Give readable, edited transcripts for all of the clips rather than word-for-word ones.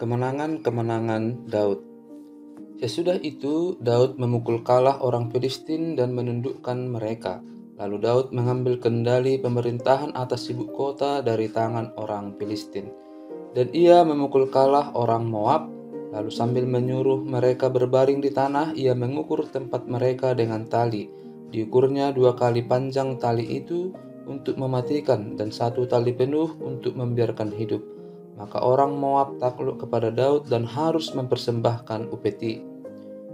Kemenangan-kemenangan Daud. Sesudah itu, Daud memukul kalah orang Filistin dan menundukkan mereka. Lalu Daud mengambil kendali pemerintahan atas ibu kota dari tangan orang Filistin. Dan ia memukul kalah orang Moab, lalu sambil menyuruh mereka berbaring di tanah, ia mengukur tempat mereka dengan tali. Diukurnya 2 kali panjang tali itu untuk mematikan dan 1 tali penuh untuk membiarkan hidup. Maka orang Moab takluk kepada Daud dan harus mempersembahkan upeti.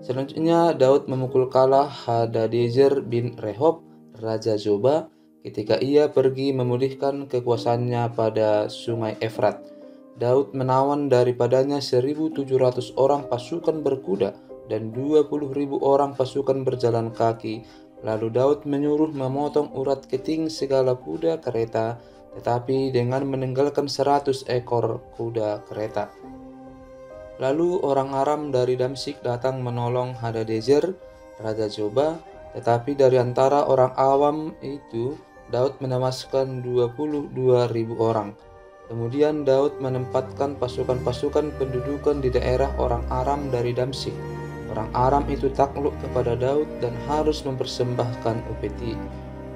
Selanjutnya Daud memukul kalah Hadadezer bin Rehob, Raja Zoba, ketika ia pergi memulihkan kekuasaannya pada sungai Efrat. Daud menawan daripadanya 1.700 orang pasukan berkuda dan 20.000 orang pasukan berjalan kaki. Lalu Daud menyuruh memotong urat keting segala kuda kereta, tetapi dengan meninggalkan 100 ekor kuda kereta. Lalu orang Aram dari Damsyik datang menolong Hadadezer, Raja Zoba, tetapi dari antara orang awam itu Daud menewaskan 22.000 orang. Kemudian Daud menempatkan pasukan-pasukan pendudukan di daerah orang Aram dari Damsyik. Orang Aram itu takluk kepada Daud dan harus mempersembahkan upeti.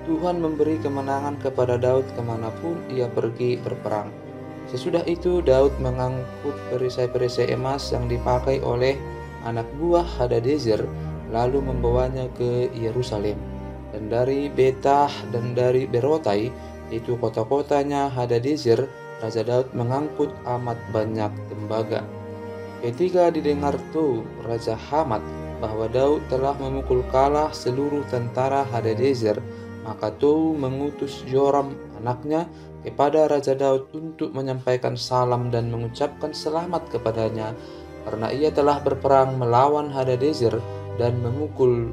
Tuhan memberi kemenangan kepada Daud kemanapun ia pergi berperang. Sesudah itu Daud mengangkut perisai-perisai emas yang dipakai oleh anak buah Hadadezer, lalu membawanya ke Yerusalem. Dan dari Betah dan dari Berotai, itu kota-kotanya Hadadezer, Raja Daud mengangkut amat banyak tembaga. Ketika didengar Tou, Raja Hamat, bahwa Daud telah memukul kalah seluruh tentara Hadadezer, maka Tou mengutus Joram anaknya kepada Raja Daud untuk menyampaikan salam dan mengucapkan selamat kepadanya, karena ia telah berperang melawan Hadadezer dan memukul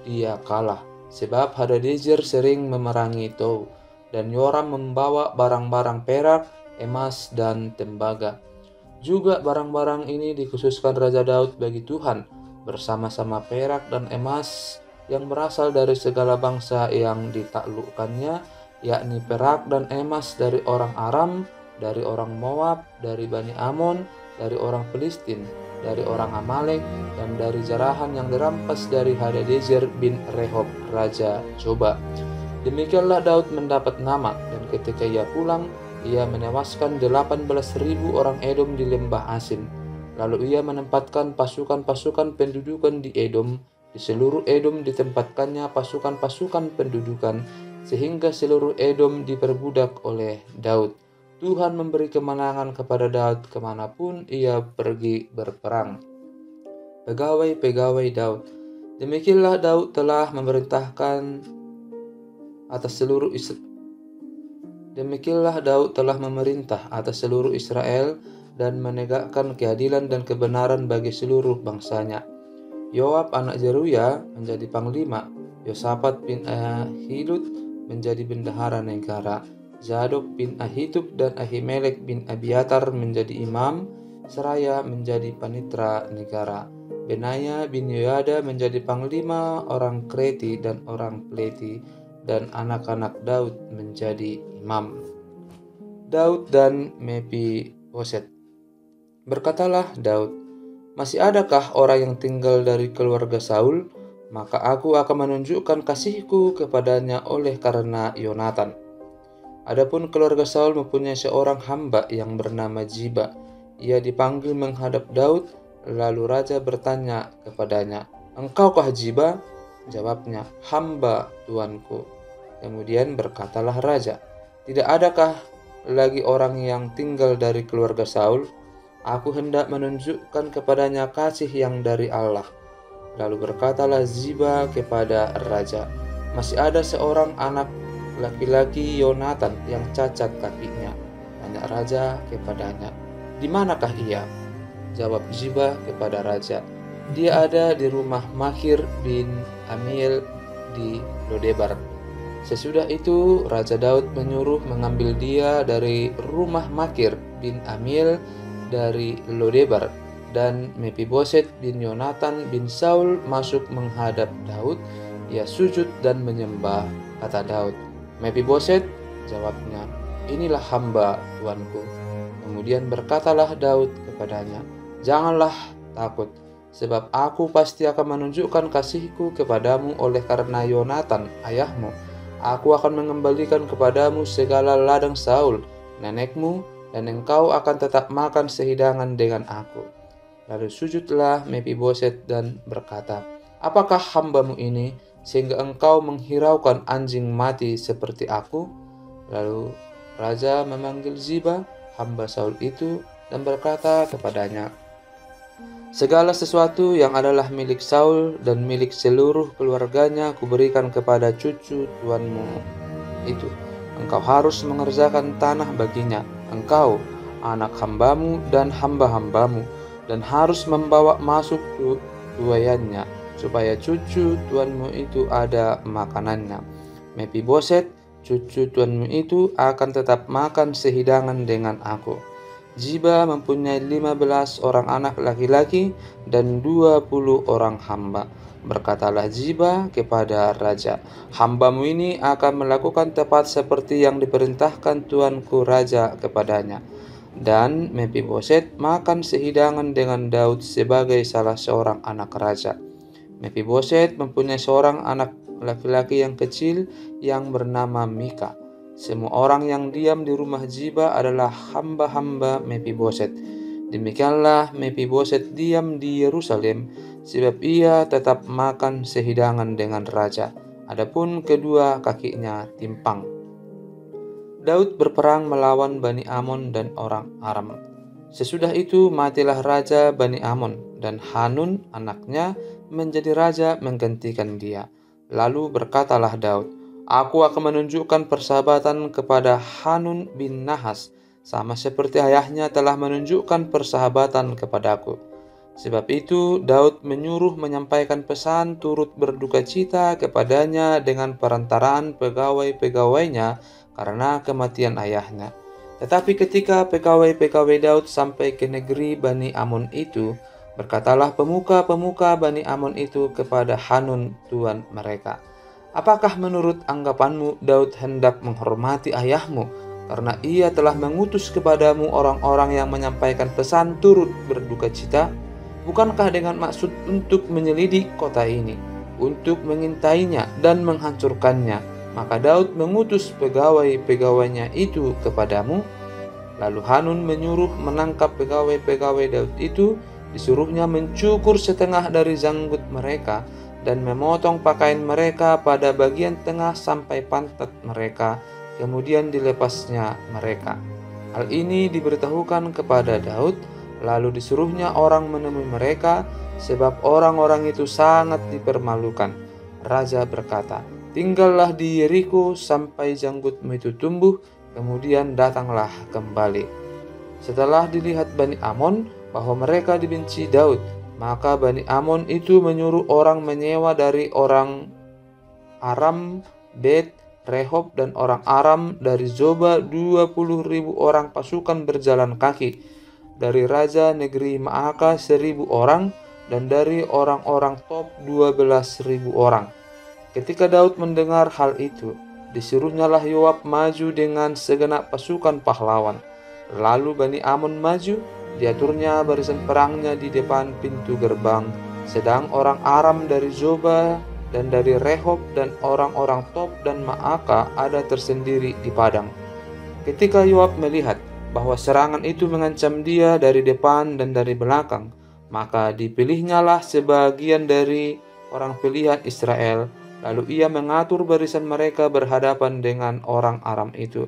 dia kalah, sebab Hadadezer sering memerangi Tou. Dan Yoram membawa barang-barang perak, emas, dan tembaga. Juga barang-barang ini dikhususkan Raja Daud bagi Tuhan, bersama-sama perak dan emas yang berasal dari segala bangsa yang ditaklukkannya, yakni perak dan emas dari orang Aram, dari orang Moab, dari Bani Amon, dari orang Filistin, dari orang Amalek, dan dari jarahan yang dirampas dari Hadadezer bin Rehob, Raja Zoba. Demikianlah Daud mendapat nama, dan ketika ia pulang, ia menewaskan 18.000 orang Edom di lembah Asin. Lalu ia menempatkan pasukan-pasukan pendudukan di Edom. Di seluruh Edom ditempatkannya pasukan-pasukan pendudukan, sehingga seluruh Edom diperbudak oleh Daud. Tuhan memberi kemenangan kepada Daud kemanapun ia pergi berperang. Pegawai-pegawai Daud. Demikianlah Daud telah memerintahkan atas seluruh memerintah atas seluruh Israel dan menegakkan keadilan dan kebenaran bagi seluruh bangsanya. Yoab anak Zeruya menjadi panglima, Yosafat bin Ahilud menjadi bendahara negara, Zadok bin Ahitub dan Ahimelek bin Abiatar menjadi imam, Seraya menjadi panitra negara, Benaya bin Yoyada menjadi panglima orang Kreti dan orang Pleti, dan anak-anak Daud menjadi imam. Daud dan Mefiboset. Berkatalah Daud, "Masih adakah orang yang tinggal dari keluarga Saul? Maka aku akan menunjukkan kasihku kepadanya oleh karena Yonatan." Adapun keluarga Saul mempunyai seorang hamba yang bernama Ziba. Ia dipanggil menghadap Daud, lalu raja bertanya kepadanya, "Engkaukah Ziba?" Jawabnya, "Hamba tuanku." Kemudian berkatalah raja, "Tidak adakah lagi orang yang tinggal dari keluarga Saul? Aku hendak menunjukkan kepadanya kasih yang dari Allah." Lalu berkatalah Ziba kepada raja, "Masih ada seorang anak laki-laki Yonatan yang cacat kakinya." Tanya raja kepadanya, "Di manakah ia?" Jawab Ziba kepada raja, "Dia ada di rumah Makir bin Amiel di Lodebar." Sesudah itu Raja Daud menyuruh mengambil dia dari rumah Makir bin Amiel dari Lodebar, dan Mefiboset bin Yonatan bin Saul masuk menghadap Daud. Ia sujud dan menyembah. Kata Daud, "Mefiboset?" Jawabnya, "Inilah hamba tuanku." Kemudian berkatalah Daud kepadanya, "Janganlah takut, sebab aku pasti akan menunjukkan kasihku kepadamu oleh karena Yonatan ayahmu. Aku akan mengembalikan kepadamu segala ladang Saul, nenekmu, dan engkau akan tetap makan sehidangan dengan aku." Lalu sujudlah Mefiboset dan berkata, "Apakah hambamu ini, sehingga engkau menghiraukan anjing mati seperti aku?" Lalu raja memanggil Ziba, hamba Saul itu, dan berkata kepadanya, "Segala sesuatu yang adalah milik Saul dan milik seluruh keluarganya kuberikan kepada cucu tuanmu itu. Engkau harus mengerjakan tanah baginya, engkau, anak hambamu dan hamba-hambamu, dan harus membawa masuk tuayannya, supaya cucu tuanmu itu ada makanannya. Mefiboset, cucu tuanmu itu akan tetap makan sehidangan dengan aku." Ziba mempunyai 15 orang anak laki-laki dan 20 orang hamba. Berkatalah Ziba kepada raja, "Hambamu ini akan melakukan tepat seperti yang diperintahkan tuanku raja kepadanya." Dan Mefiboset makan sehidangan dengan Daud sebagai salah seorang anak raja. Mefiboset mempunyai seorang anak laki-laki yang kecil yang bernama Mika. Semua orang yang diam di rumah Ziba adalah hamba-hamba Mefiboset. Demikianlah Mefiboset diam di Yerusalem, sebab ia tetap makan sehidangan dengan raja. Adapun kedua kakinya timpang. Daud berperang melawan Bani Amon dan orang Aram. Sesudah itu matilah raja Bani Amon, dan Hanun anaknya menjadi raja menggantikan dia. Lalu berkatalah Daud, "Aku akan menunjukkan persahabatan kepada Hanun bin Nahas, sama seperti ayahnya telah menunjukkan persahabatan kepadaku." Sebab itu Daud menyuruh menyampaikan pesan turut berduka cita kepadanya dengan perantaraan pegawai-pegawainya karena kematian ayahnya. Tetapi ketika pegawai-pegawai Daud sampai ke negeri Bani Amon itu, berkatalah pemuka-pemuka Bani Amon itu kepada Hanun tuan mereka, "Apakah menurut anggapanmu Daud hendak menghormati ayahmu karena ia telah mengutus kepadamu orang-orang yang menyampaikan pesan turut berduka cita? Bukankah dengan maksud untuk menyelidik kota ini, untuk mengintainya dan menghancurkannya, maka Daud mengutus pegawai-pegawainya itu kepadamu?" Lalu Hanun menyuruh menangkap pegawai-pegawai Daud itu, disuruhnya mencukur setengah dari janggut mereka dan memotong pakaian mereka pada bagian tengah sampai pantat mereka, kemudian dilepasnya mereka. Hal ini diberitahukan kepada Daud, lalu disuruhnya orang menemui mereka, sebab orang-orang itu sangat dipermalukan. Raja berkata, "Tinggallah di Yeriko sampai janggutmu itu tumbuh, kemudian datanglah kembali." Setelah dilihat Bani Amon bahwa mereka dibenci Daud, maka Bani Amon itu menyuruh orang menyewa dari orang Aram, Bet, Rehob, dan orang Aram dari Zoba 20.000 orang pasukan berjalan kaki, dari raja negeri Maaka 1.000 orang, dan dari orang-orang Top 12.000 orang. Ketika Daud mendengar hal itu, disuruhnyalah Yoab maju dengan segenap pasukan pahlawan. Lalu Bani Amon maju, diaturnya barisan perangnya di depan pintu gerbang, sedang orang Aram dari Zoba dan dari Rehob dan orang-orang Top dan Maaka ada tersendiri di padang. Ketika Yoab melihat bahwa serangan itu mengancam dia dari depan dan dari belakang, maka dipilihnyalah sebagian dari orang pilihan Israel. Lalu ia mengatur barisan mereka berhadapan dengan orang Aram itu.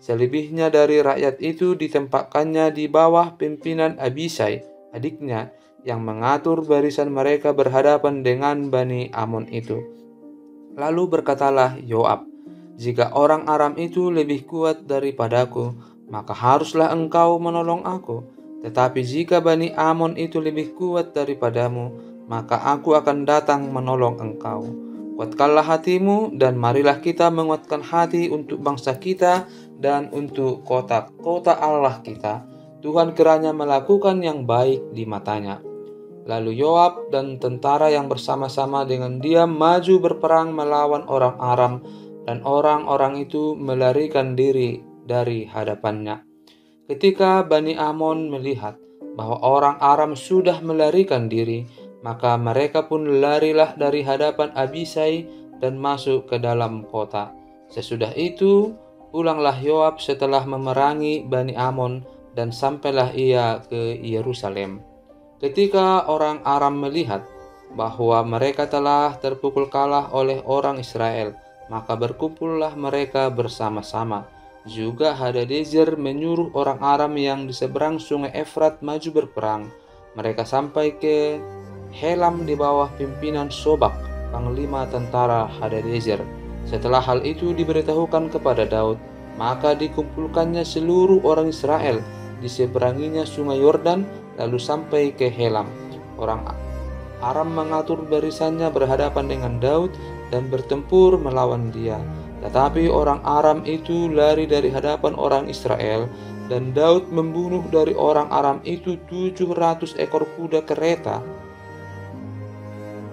Selebihnya dari rakyat itu ditempatkannya di bawah pimpinan Abisai, adiknya, yang mengatur barisan mereka berhadapan dengan Bani Amon itu. Lalu berkatalah Yoab, "Jika orang Aram itu lebih kuat daripadaku, maka haruslah engkau menolong aku. Tetapi jika Bani Amon itu lebih kuat daripadamu, maka aku akan datang menolong engkau. Kuatkanlah hatimu, dan marilah kita menguatkan hati untuk bangsa kita dan untuk kota-kota Allah kita. Tuhan kiranya melakukan yang baik di matanya." Lalu Yoab dan tentara yang bersama-sama dengan dia maju berperang melawan orang Aram, dan orang-orang itu melarikan diri dari hadapannya. Ketika Bani Amon melihat bahwa orang Aram sudah melarikan diri, maka mereka pun larilah dari hadapan Abisai dan masuk ke dalam kota. Sesudah itu, pulanglah Yoab setelah memerangi Bani Amon dan sampailah ia ke Yerusalem. Ketika orang Aram melihat bahwa mereka telah terpukul kalah oleh orang Israel, maka berkumpullah mereka bersama-sama. Juga Hadadezer menyuruh orang Aram yang di seberang sungai Efrat maju berperang. Mereka sampai ke Helam di bawah pimpinan Sobak, panglima tentara Hadadezer. Setelah hal itu diberitahukan kepada Daud, maka dikumpulkannya seluruh orang Israel di seberanginya sungai Yordan, lalu sampai ke Helam. Orang Aram mengatur barisannya berhadapan dengan Daud dan bertempur melawan dia. Tetapi orang Aram itu lari dari hadapan orang Israel, dan Daud membunuh dari orang Aram itu 700 ekor kuda kereta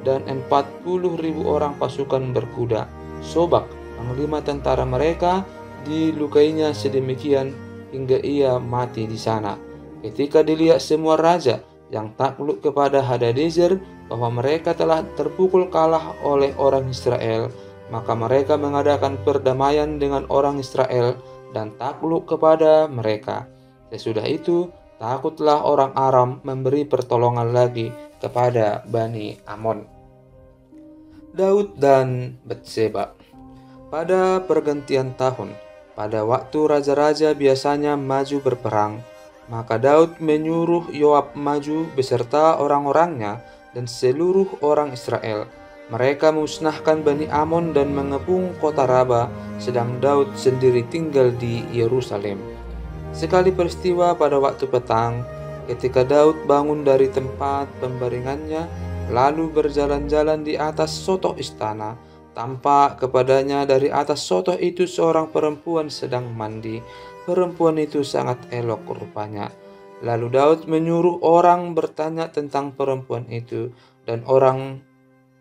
dan 40.000 orang pasukan berkuda. Sobak, panglima tentara mereka, dilukainya sedemikian hingga ia mati di sana. Ketika dilihat semua raja yang takluk kepada Hadadezer bahwa mereka telah terpukul kalah oleh orang Israel, maka mereka mengadakan perdamaian dengan orang Israel dan takluk kepada mereka. Sesudah itu, takutlah orang Aram memberi pertolongan lagi kepada Bani Amon. Daud dan Batseba. Pada pergantian tahun, pada waktu raja-raja biasanya maju berperang, maka Daud menyuruh Yoab maju beserta orang-orangnya dan seluruh orang Israel. Mereka musnahkan Bani Amon dan mengepung kota Raba, sedang Daud sendiri tinggal di Yerusalem. Sekali peristiwa pada waktu petang, ketika Daud bangun dari tempat pembaringannya, lalu berjalan-jalan di atas sotoh istana, tampak kepadanya dari atas sotoh itu seorang perempuan sedang mandi. Perempuan itu sangat elok rupanya. Lalu Daud menyuruh orang bertanya tentang perempuan itu, dan orang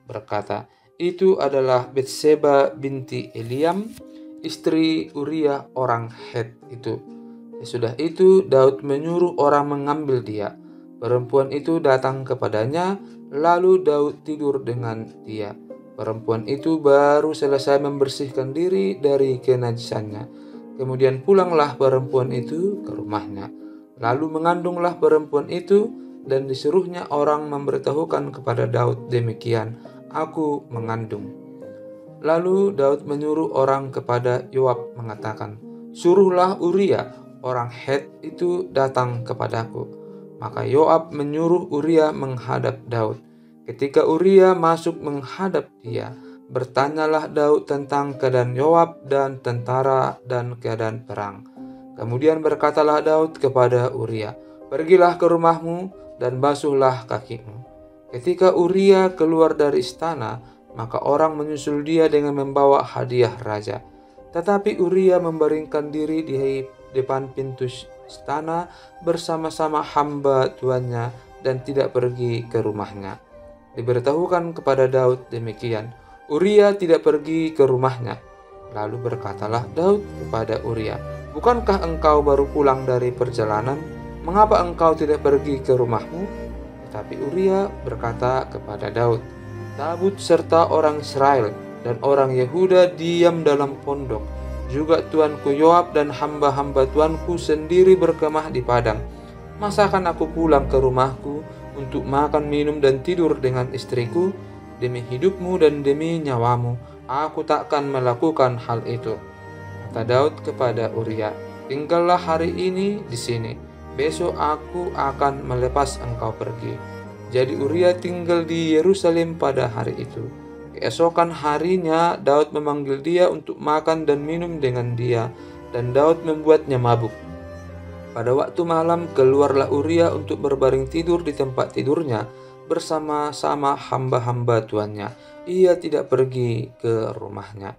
berkata, "Itu adalah Batseba binti Eliam, istri Uria orang Het itu." Sesudah itu Daud menyuruh orang mengambil dia. Perempuan itu datang kepadanya, lalu Daud tidur dengan dia. Perempuan itu baru selesai membersihkan diri dari kenajisannya. Kemudian pulanglah perempuan itu ke rumahnya. Lalu mengandunglah perempuan itu, dan disuruhnya orang memberitahukan kepada Daud demikian, "Aku mengandung." Lalu Daud menyuruh orang kepada Yoab mengatakan, "Suruhlah Uria orang Het itu datang kepadaku." Maka Yoab menyuruh Uria menghadap Daud. Ketika Uria masuk menghadap dia, bertanyalah Daud tentang keadaan Yoab dan tentara dan keadaan perang. Kemudian berkatalah Daud kepada Uria, "Pergilah ke rumahmu dan basuhlah kakimu." Ketika Uria keluar dari istana, maka orang menyusul dia dengan membawa hadiah raja. Tetapi Uria membaringkan diri di depan pintu istana bersama-sama hamba tuannya dan tidak pergi ke rumahnya. Diberitahukan kepada Daud demikian, Uria tidak pergi ke rumahnya. Lalu berkatalah Daud kepada Uria, "Bukankah engkau baru pulang dari perjalanan? Mengapa engkau tidak pergi ke rumahmu?" Tetapi Uria berkata kepada Daud, "Tabut serta orang Israel dan orang Yehuda diam dalam pondok. Juga tuanku Yoab dan hamba-hamba tuanku sendiri berkemah di padang. Masakan aku pulang ke rumahku untuk makan, minum, dan tidur dengan istriku? Demi hidupmu dan demi nyawamu, aku takkan melakukan hal itu." Kata Daud kepada Uria, "Tinggallah hari ini di sini. Besok aku akan melepas engkau pergi." Jadi Uria tinggal di Yerusalem pada hari itu. Keesokan harinya Daud memanggil dia untuk makan dan minum dengan dia, dan Daud membuatnya mabuk. Pada waktu malam keluarlah Uria untuk berbaring tidur di tempat tidurnya bersama-sama hamba-hamba tuannya. Ia tidak pergi ke rumahnya.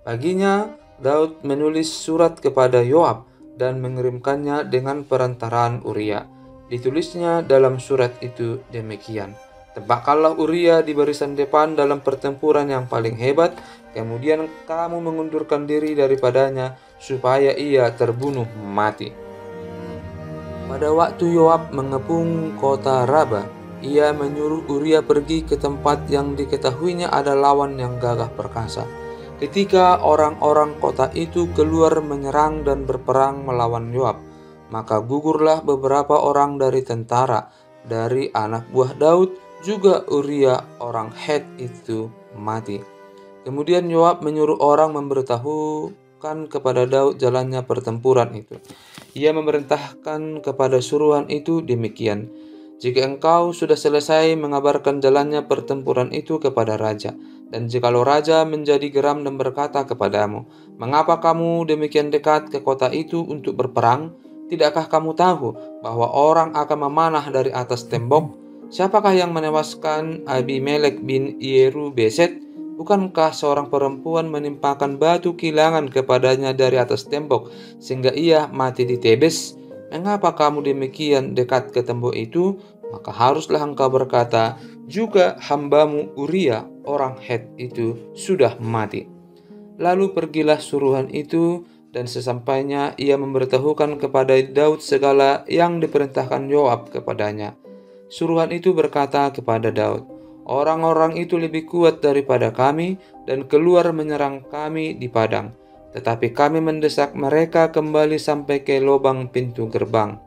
Paginya Daud menulis surat kepada Yoab dan mengirimkannya dengan perantaraan Uria. Ditulisnya dalam surat itu demikian, "Tempatkanlah Uria di barisan depan dalam pertempuran yang paling hebat, kemudian kamu mengundurkan diri daripadanya supaya ia terbunuh mati." Pada waktu Yoab mengepung kota Raba, ia menyuruh Uria pergi ke tempat yang diketahuinya ada lawan yang gagah perkasa. Ketika orang-orang kota itu keluar menyerang dan berperang melawan Yoab, maka gugurlah beberapa orang dari tentara, dari anak buah Daud, juga Uria orang Het itu mati. Kemudian Yoab menyuruh orang memberitahukan kepada Daud jalannya pertempuran itu. Ia memerintahkan kepada suruhan itu demikian: jika engkau sudah selesai mengabarkan jalannya pertempuran itu kepada raja, dan jikalau raja menjadi geram dan berkata kepadamu, "Mengapa kamu demikian dekat ke kota itu untuk berperang? Tidakkah kamu tahu bahwa orang akan memanah dari atas tembok? Siapakah yang menewaskan Abimelek bin Yerubeset? Bukankah seorang perempuan menimpakan batu kilangan kepadanya dari atas tembok, sehingga ia mati di Tebes? Mengapa kamu demikian dekat ke tembok itu? Maka haruslah engkau berkata, juga hambamu Uria, orang Het itu, sudah mati." Lalu pergilah suruhan itu, dan sesampainya ia memberitahukan kepada Daud segala yang diperintahkan Yoab kepadanya. Suruhan itu berkata kepada Daud, "Orang-orang itu lebih kuat daripada kami dan keluar menyerang kami di padang. Tetapi kami mendesak mereka kembali sampai ke lubang pintu gerbang."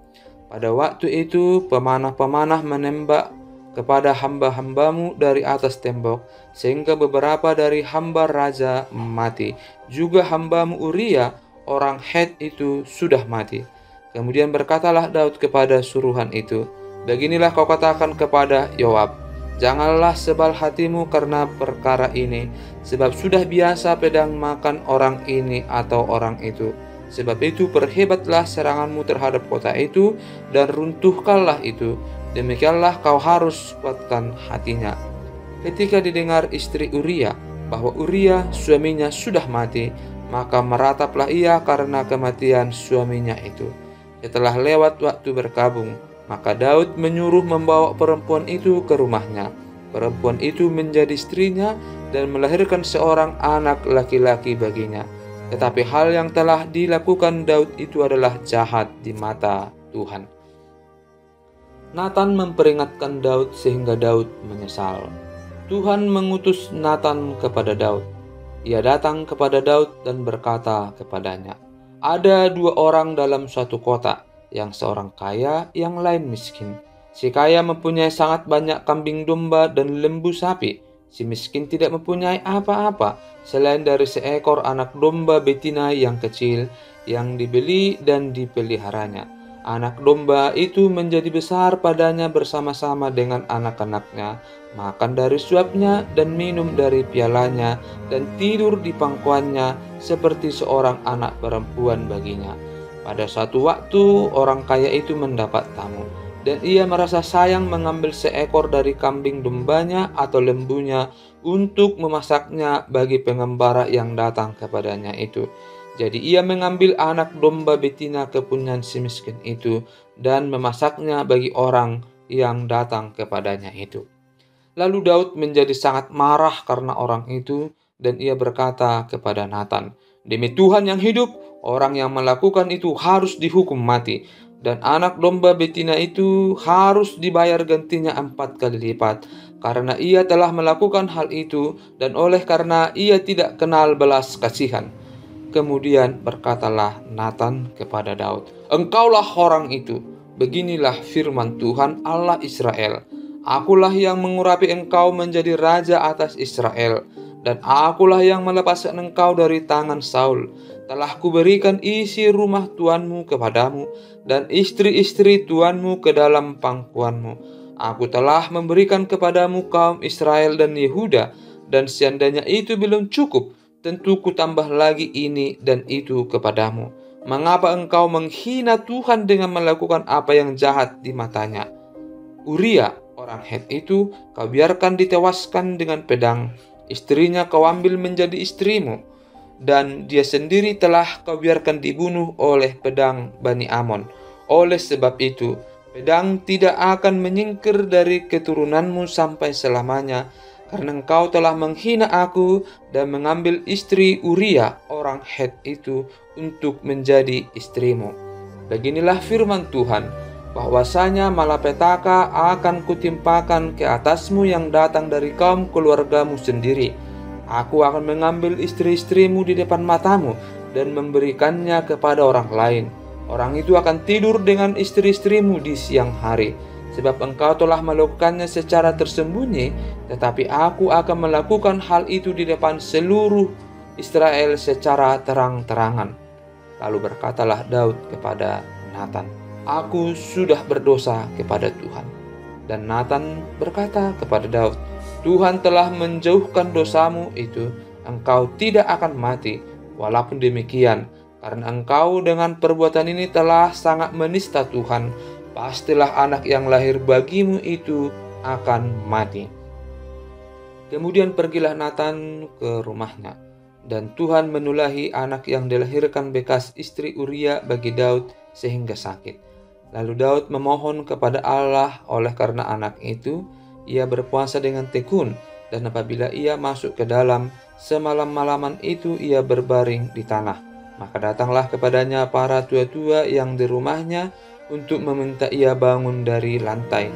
Pada waktu itu pemanah-pemanah menembak kepada hamba-hambamu dari atas tembok, sehingga beberapa dari hamba raja mati. Juga hambamu Uria, orang Het itu, sudah mati. Kemudian berkatalah Daud kepada suruhan itu, "Beginilah kau katakan kepada Yoab, janganlah sebal hatimu karena perkara ini, sebab sudah biasa pedang makan orang ini atau orang itu. Sebab itu perhebatlah seranganmu terhadap kota itu, dan runtuhkanlah itu. Demikianlah kau harus kuatkan hatinya." Ketika didengar istri Uria bahwa Uria suaminya sudah mati, maka merataplah ia karena kematian suaminya itu. Setelah lewat waktu berkabung, maka Daud menyuruh membawa perempuan itu ke rumahnya. Perempuan itu menjadi istrinya dan melahirkan seorang anak laki-laki baginya. Tetapi hal yang telah dilakukan Daud itu adalah jahat di mata Tuhan. Nathan memperingatkan Daud sehingga Daud menyesal. Tuhan mengutus Nathan kepada Daud. Ia datang kepada Daud dan berkata kepadanya, "Ada dua orang dalam suatu kota, yang seorang kaya, yang lain miskin. Si kaya mempunyai sangat banyak kambing domba dan lembu sapi. Si miskin tidak mempunyai apa-apa selain dari seekor anak domba betina yang kecil yang dibeli dan dipeliharanya. Anak domba itu menjadi besar padanya bersama-sama dengan anak-anaknya, makan dari suapnya dan minum dari pialanya, dan tidur di pangkuannya seperti seorang anak perempuan baginya. Pada suatu waktu orang kaya itu mendapat tamu, dan ia merasa sayang mengambil seekor dari kambing dombanya atau lembunya untuk memasaknya bagi pengembara yang datang kepadanya itu. Jadi ia mengambil anak domba betina kepunyaan si miskin itu dan memasaknya bagi orang yang datang kepadanya itu. Lalu Daud menjadi sangat marah karena orang itu, dan ia berkata kepada Nathan, "Demi Tuhan yang hidup, orang yang melakukan itu harus dihukum mati, dan anak domba betina itu harus dibayar gantinya 4 kali lipat, karena ia telah melakukan hal itu, dan oleh karena ia tidak kenal belas kasihan." Kemudian berkatalah Nathan kepada Daud, "Engkaulah orang itu. Beginilah firman Tuhan Allah Israel. Akulah yang mengurapi engkau menjadi raja atas Israel, dan akulah yang melepaskan engkau dari tangan Saul. Telah kuberikan isi rumah tuanmu kepadamu, dan istri-istri tuanmu ke dalam pangkuanmu. Aku telah memberikan kepadamu kaum Israel dan Yehuda, dan seandainya itu belum cukup, tentu kutambah lagi ini dan itu kepadamu. Mengapa engkau menghina Tuhan dengan melakukan apa yang jahat di matanya? Uria, orang Het itu, kau biarkan ditewaskan dengan pedang. Istrinya kau ambil menjadi istrimu, dan dia sendiri telah kau biarkan dibunuh oleh pedang Bani Amon. Oleh sebab itu, pedang tidak akan menyingkir dari keturunanmu sampai selamanya, karena engkau telah menghina aku dan mengambil istri Uria, orang Het itu, untuk menjadi istrimu. Beginilah firman Tuhan, bahwasanya malapetaka akan kutimpakan ke atasmu yang datang dari kaum keluargamu sendiri. Aku akan mengambil istri-istrimu di depan matamu dan memberikannya kepada orang lain. Orang itu akan tidur dengan istri-istrimu di siang hari, sebab engkau telah melakukannya secara tersembunyi, tetapi aku akan melakukan hal itu di depan seluruh Israel secara terang-terangan. Lalu berkatalah Daud kepada Nathan, "Aku sudah berdosa kepada Tuhan." Dan Nathan berkata kepada Daud, "Tuhan telah menjauhkan dosamu itu, engkau tidak akan mati. Walaupun demikian, karena engkau dengan perbuatan ini telah sangat menista Tuhan, pastilah anak yang lahir bagimu itu akan mati." Kemudian pergilah Nathan ke rumahnya, dan Tuhan menulahi anak yang dilahirkan bekas istri Uria bagi Daud sehingga sakit. Lalu Daud memohon kepada Allah oleh karena anak itu. Ia berpuasa dengan tekun, dan apabila ia masuk ke dalam, semalam-malaman itu ia berbaring di tanah. Maka datanglah kepadanya para tua-tua yang di rumahnya untuk meminta ia bangun dari lantai,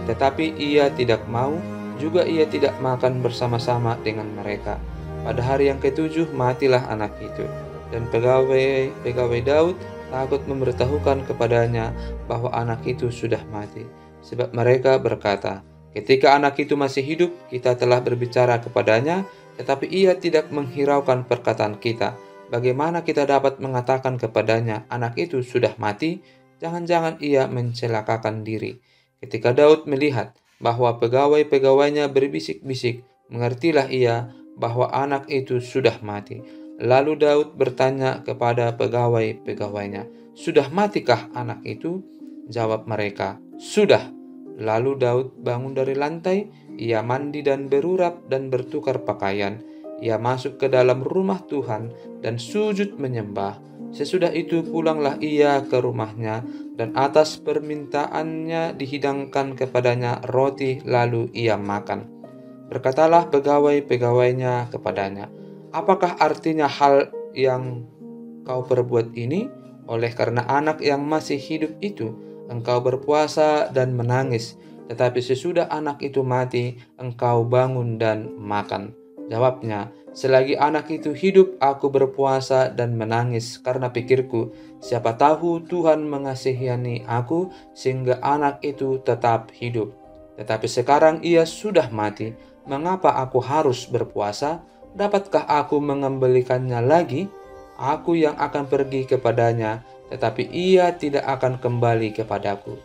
tetapi ia tidak mau, juga ia tidak makan bersama-sama dengan mereka. Pada hari yang ketujuh matilah anak itu, dan pegawai Daud takut memberitahukan kepadanya bahwa anak itu sudah mati, sebab mereka berkata, "Ketika anak itu masih hidup, kita telah berbicara kepadanya, tetapi ia tidak menghiraukan perkataan kita. Bagaimana kita dapat mengatakan kepadanya, anak itu sudah mati? Jangan-jangan ia mencelakakan diri." Ketika Daud melihat bahwa pegawai-pegawainya berbisik-bisik, mengertilah ia bahwa anak itu sudah mati. Lalu Daud bertanya kepada pegawai-pegawainya, "Sudah matikah anak itu?" Jawab mereka, "Sudah." Lalu Daud bangun dari lantai, ia mandi dan berurap dan bertukar pakaian. Ia masuk ke dalam rumah Tuhan dan sujud menyembah. Sesudah itu pulanglah ia ke rumahnya, dan atas permintaannya dihidangkan kepadanya roti, lalu ia makan. Berkatalah pegawai-pegawainya kepadanya, "Apakah artinya hal yang kau perbuat ini? Oleh karena anak yang masih hidup itu, engkau berpuasa dan menangis, tetapi sesudah anak itu mati, engkau bangun dan makan." Jawabnya, "Selagi anak itu hidup, aku berpuasa dan menangis, karena pikirku, siapa tahu Tuhan mengasihani aku, sehingga anak itu tetap hidup. Tetapi sekarang ia sudah mati, mengapa aku harus berpuasa? Dapatkah aku mengembalikannya lagi? Aku yang akan pergi kepadanya, tetapi ia tidak akan kembali kepadaku."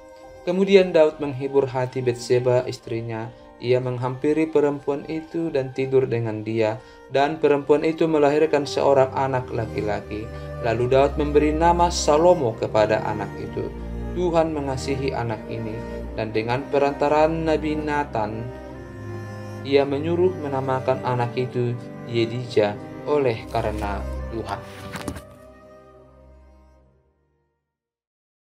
Kemudian Daud menghibur hati Batseba istrinya. Ia menghampiri perempuan itu dan tidur dengan dia, dan perempuan itu melahirkan seorang anak laki-laki. Lalu Daud memberi nama Salomo kepada anak itu. Tuhan mengasihi anak ini, dan dengan perantaraan Nabi Nathan, ia menyuruh menamakan anak itu Yedija oleh karena Tuhan.